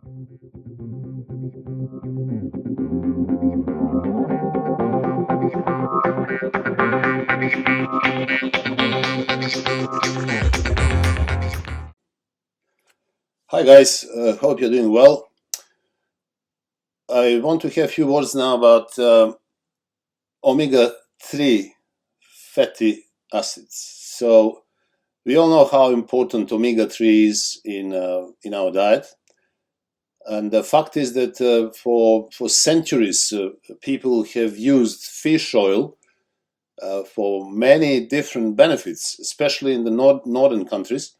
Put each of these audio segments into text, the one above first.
Hi guys, hope you're doing well. I want to have a few words now about omega-3 fatty acids. So we all know how important omega-3 is in our diet, and the fact is that for centuries people have used fish oil for many different benefits, especially in the northern countries,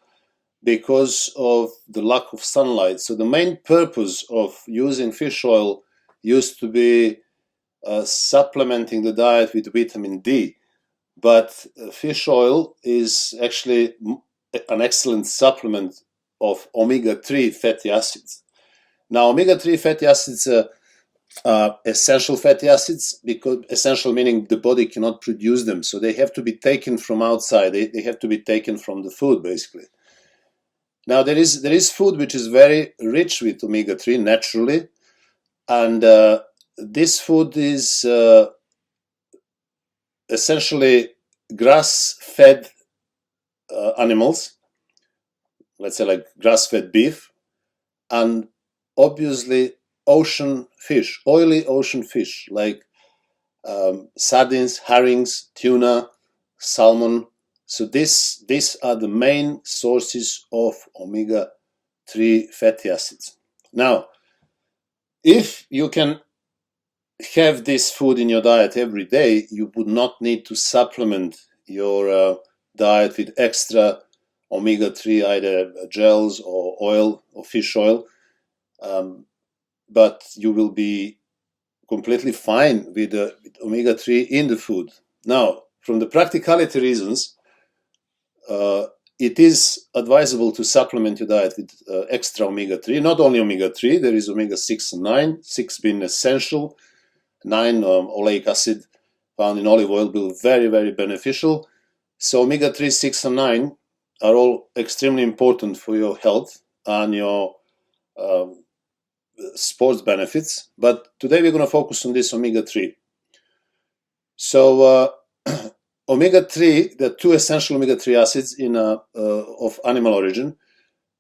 because of the lack of sunlight. So the main purpose of using fish oil used to be supplementing the diet with vitamin D. But fish oil is actually an excellent supplement of omega-3 fatty acids. Now, omega-3 fatty acids are essential fatty acids, because essential meaning the body cannot produce them. So they have to be taken from outside. They have to be taken from the food, basically. Now, there is food which is very rich with omega-3 naturally, and this food is essentially grass-fed animals, let's say like grass-fed beef, and obviously ocean fish, oily ocean fish like sardines, herrings, tuna, salmon. So these are the main sources of omega-3 fatty acids. Now, if you can have this food in your diet every day, you would not need to supplement your diet with extra omega-3, either gels or oil or fish oil, but you will be completely fine with omega-3 in the food. Now, from the practicality reasons, it is advisable to supplement your diet with extra omega-3. Not only omega-3, there is omega-6 and 9, 6 being essential, 9 oleic acid found in olive oil will be very, very beneficial. So omega-3, 6 and 9 are all extremely important for your health and your sports benefits. But today we're going to focus on this omega-3. So omega-3, there are two essential omega-3 acids of animal origin.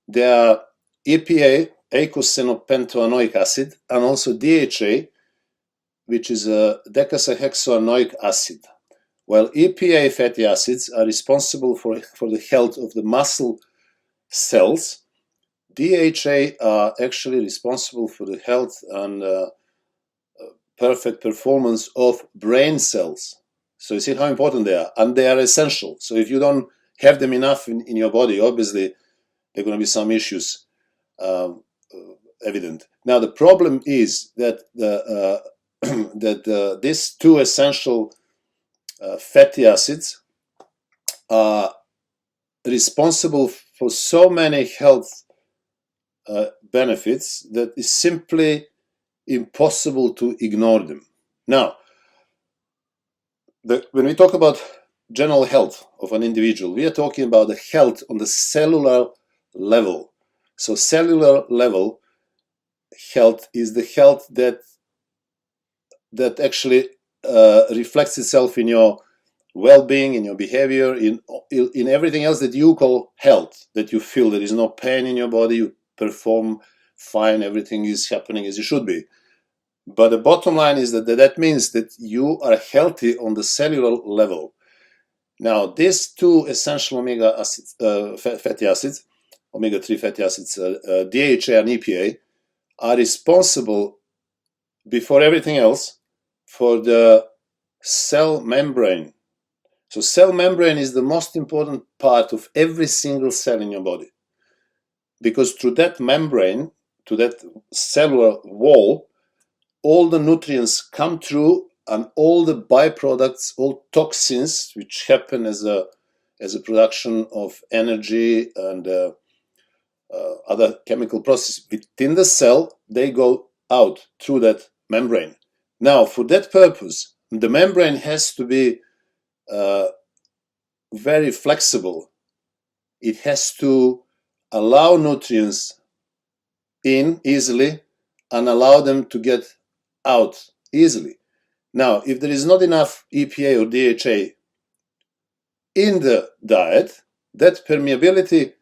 They are EPA, eicosanopentoanoic acid, and also DHA, which is a docosahexaenoic acid. While EPA fatty acids are responsible for the health of the muscle cells, DHA are actually responsible for the health and perfect performance of brain cells. So you see how important they are, and they are essential. So if you don't have them enough in your body, obviously there are going to be some issues evident. Now the problem is that these two essential fatty acids are responsible for so many health benefits that it's simply impossible to ignore them. Now, when we talk about general health of an individual, we are talking about the health on the cellular level. So cellular level health is the health that actually reflects itself in your well-being, in your behavior, in everything else that you call health, that you feel there is no pain in your body, you perform fine, everything is happening as it should be. But the bottom line is that means that you are healthy on the cellular level. Now, these two essential omega acids, fatty acids, omega-3 fatty acids, DHA and EPA, are responsible, before everything else, for the cell membrane. So cell membrane is the most important part of every single cell in your body, because through that membrane, to that cellular wall, all the nutrients come through, and all the byproducts, all toxins which happen as a production of energy and other chemical processes within the cell, they go out through that membrane. Now, for that purpose, the membrane has to be very flexible. It has to allow nutrients in easily and allow them to get out easily. Now, if there is not enough EPA or DHA in the diet, that permeability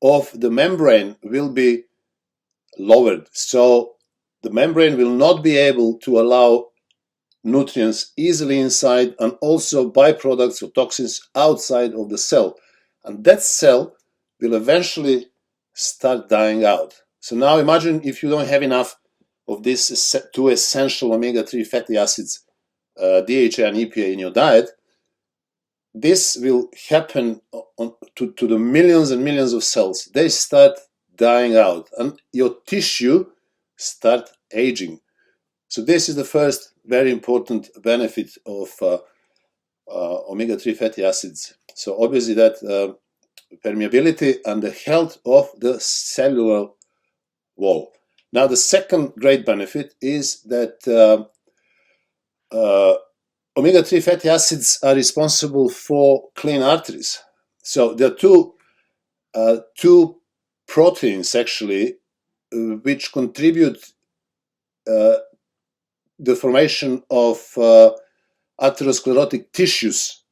of the membrane will be lowered. So the membrane will not be able to allow nutrients easily inside, and also byproducts or toxins outside of the cell. And that cell will eventually start dying out. So now imagine if you don't have enough of these two essential omega-3 fatty acids, DHA and EPA in your diet. This will happen to the millions and millions of cells. They start dying out and your tissue start aging. So this is the first very important benefit of omega-3 fatty acids. So obviously that permeability and the health of the cellular wall. Now the second great benefit is that omega-3 fatty acids are responsible for clean arteries. So there are two proteins actually which contribute the formation of atherosclerotic tissues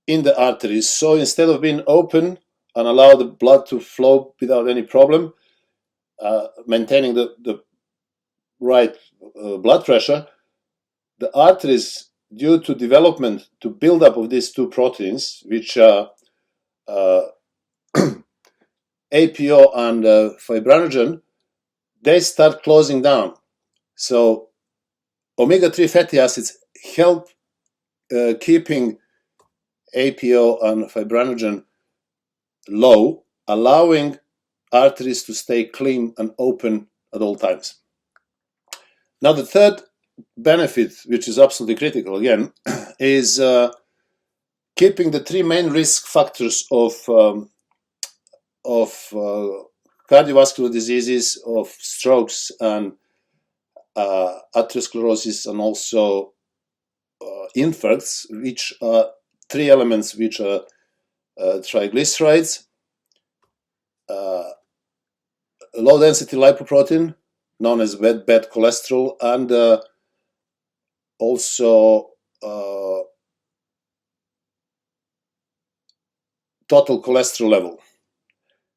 in the arteries. So instead of being open and allow the blood to flow without any problem, maintaining the right blood pressure, the arteries, due to development, to build up of these two proteins, which are APO and fibrinogen, they start closing down. So omega-3 fatty acids help keeping APO and fibrinogen low, allowing arteries to stay clean and open at all times. Now the third benefit, which is absolutely critical again, is keeping the three main risk factors of cardiovascular diseases, of strokes and atherosclerosis, and also infarcts, which are three elements, which are triglycerides, low density lipoprotein, known as bad cholesterol, and also total cholesterol level.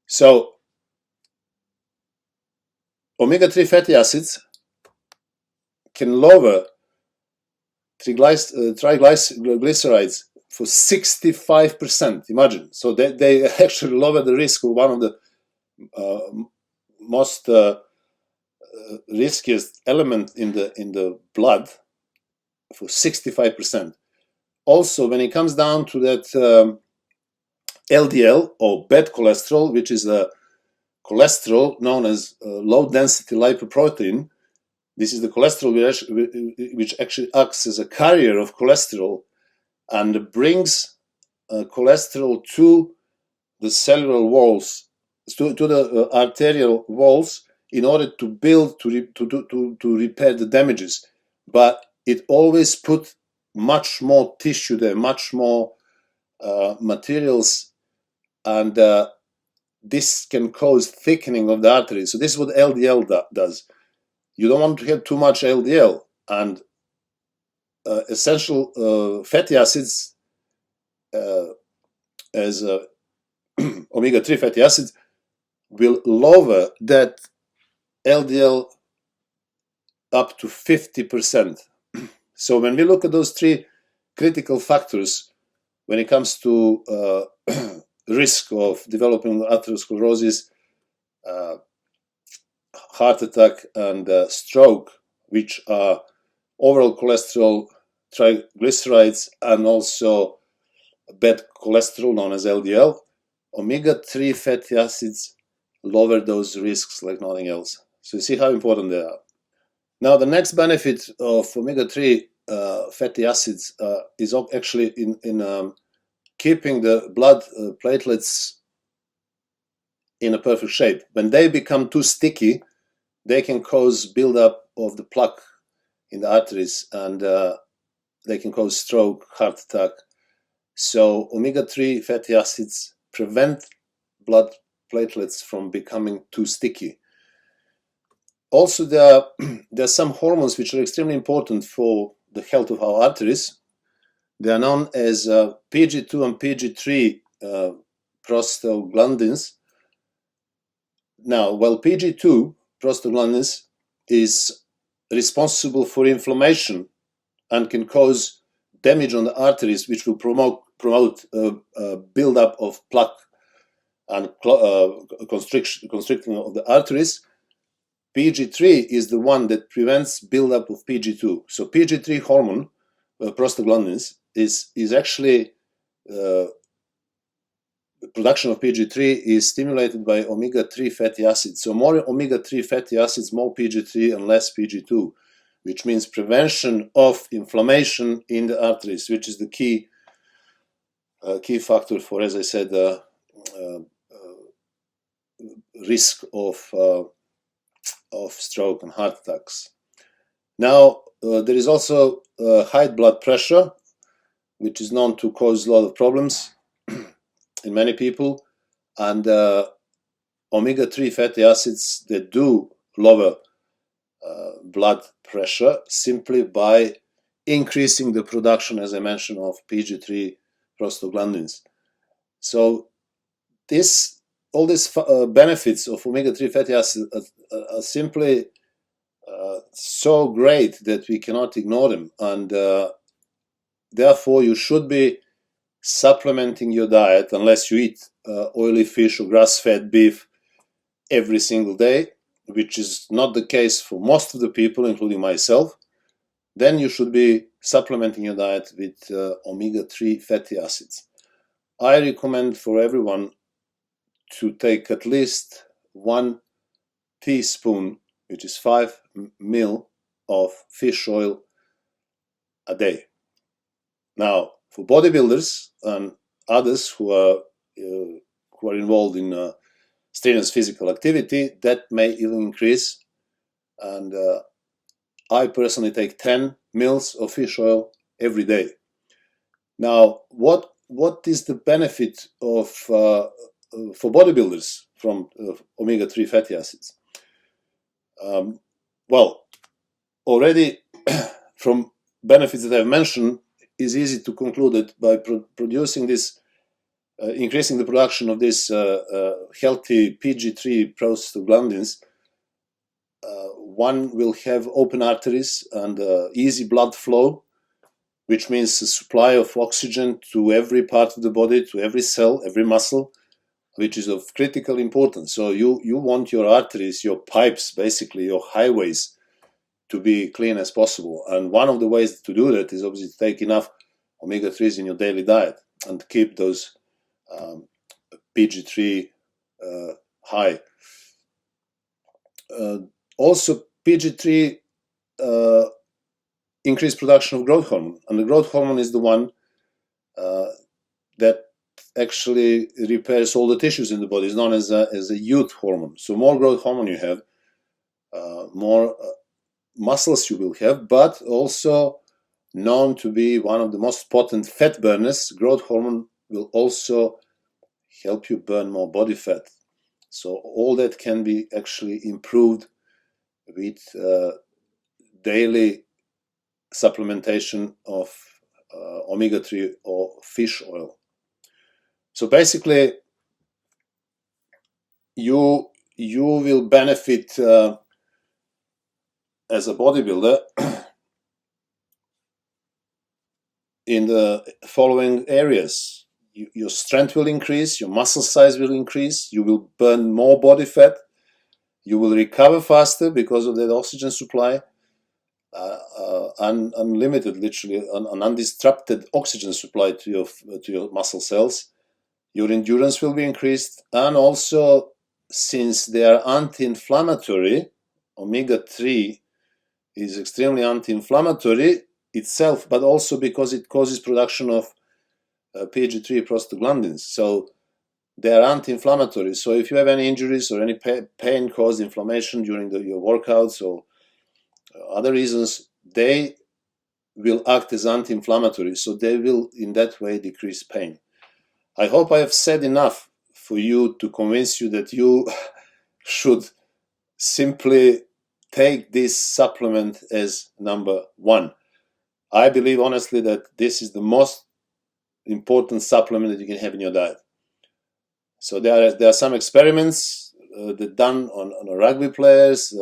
So omega-3 fatty acids can lower triglycerides for 65%. Imagine. So they actually lower the risk of one of the most riskiest element in the blood for 65%. Also, when it comes down to that LDL, or bad cholesterol, which is a cholesterol known as low density lipoprotein, this is the cholesterol which actually acts as a carrier of cholesterol and brings cholesterol to the cellular walls, to the arterial walls, in order to build, to repair the damages. But it always put much more tissue there, much more materials, and this can cause thickening of the arteries. So this is what LDL does. You don't want to have too much LDL, and essential fatty acids, as omega-3 fatty acids, will lower that LDL up to 50%. So when we look at those three critical factors when it comes to risk of developing atherosclerosis, heart attack, and stroke, which are overall cholesterol, triglycerides, and also bad cholesterol known as LDL, omega-3 fatty acids lower those risks like nothing else. So you see how important they are. Now the next benefit of omega-3 fatty acids is actually in keeping the blood platelets in a perfect shape. When they become too sticky, they can cause buildup of the plaque in the arteries, and they can cause stroke, heart attack. So omega-3 fatty acids prevent blood platelets from becoming too sticky. Also, there are some hormones which are extremely important for the health of our arteries. They are known as PG2 and PG3 prostaglandins. Now, while PG2 prostaglandins is responsible for inflammation and can cause damage on the arteries, which will promote buildup of plaque and constricting of the arteries, PG3 is the one that prevents buildup of PG2. So PG3 hormone, prostaglandins, is actually production of PG3 is stimulated by omega-3 fatty acids. So more omega-3 fatty acids, more PG3 and less PG2, which means prevention of inflammation in the arteries, which is the key factor for, as I said, risk of stroke and heart attacks. Now, there is also high blood pressure, which is known to cause a lot of problems in many people, and omega-3 fatty acids that do lower blood pressure simply by increasing the production, as I mentioned, of PG3 prostaglandins. So all these benefits of omega-3 fatty acids are simply so great that we cannot ignore them, and therefore you should be supplementing your diet unless you eat oily fish or grass-fed beef every single day, which is not the case for most of the people, including myself. Then you should be supplementing your diet with omega-3 fatty acids. I recommend for everyone to take at least 1 teaspoon, which is 5 ml of fish oil a day. Now, for bodybuilders and others who are involved in strenuous physical activity, that may even increase. And I personally take 10 mils of fish oil every day. Now, what is the benefit of for bodybuilders from omega-3 fatty acids? Well, already from benefits that I've mentioned, is easy to conclude that by producing this, increasing the production of this healthy PG3 prostaglandins, one will have open arteries and easy blood flow, which means a supply of oxygen to every part of the body, to every cell, every muscle, which is of critical importance. So you want your arteries, your pipes, basically your highways, to be clean as possible. And one of the ways to do that is obviously to take enough omega-3s in your daily diet and keep those PG3 high. Also, PG3 increased production of growth hormone, and the growth hormone is the one that actually repairs all the tissues in the body. It's known as a youth hormone. So more growth hormone you have, more muscles you will have, but also known to be one of the most potent fat burners. Growth hormone will also help you burn more body fat. So all that can be actually improved with daily supplementation of omega-3 or fish oil. So basically, you will benefit as a bodybuilder in the following areas. Your strength will increase, your muscle size will increase, you will burn more body fat, you will recover faster because of that oxygen supply, unlimited, literally, an undisrupted oxygen supply to your muscle cells. Your endurance will be increased, and also, since they are anti-inflammatory, omega-3 is extremely anti-inflammatory itself, but also because it causes production of PG3 prostaglandins. So they are anti-inflammatory. So if you have any injuries or any pain caused inflammation during your workouts or other reasons, they will act as anti-inflammatory. So they will, in that way, decrease pain. I hope I have said enough for you to convince you that you should simply take this supplement as number one. I believe honestly that this is the most important supplement that you can have in your diet. So there are some experiments that done on rugby players,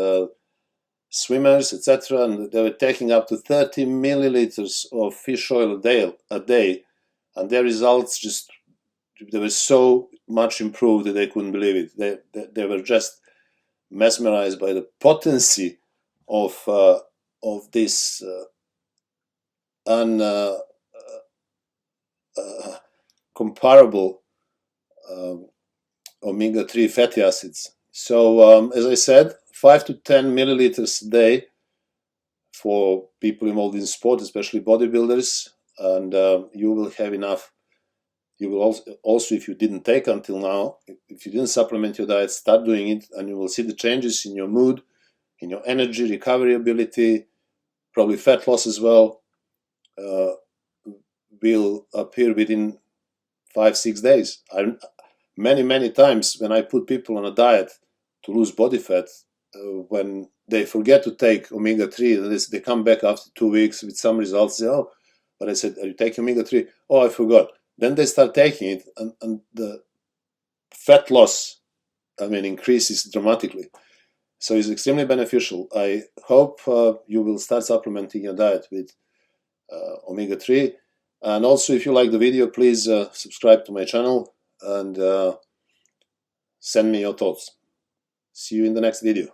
swimmers, etc., and they were taking up to 30 milliliters of fish oil a day, and their results they were so much improved that they couldn't believe it. They were just mesmerized by the potency of this comparable omega-3 fatty acids. So as I said, 5 to 10 milliliters a day for people involved in sport, especially bodybuilders, and you will have enough. You will also, if you didn't take until now, if you didn't supplement your diet, start doing it, and you will see the changes in your mood, in your energy, recovery ability, probably fat loss as well, will appear within 5-6 days. Many times when I put people on a diet to lose body fat, when they forget to take omega-3, they come back after 2 weeks with some results. Say, oh, but I said, are you taking omega-3? Oh, I forgot. Then they start taking it, and the fat loss, increases dramatically. So it's extremely beneficial. I hope you will start supplementing your diet with omega-3. And also, if you like the video, please subscribe to my channel and send me your thoughts. See you in the next video.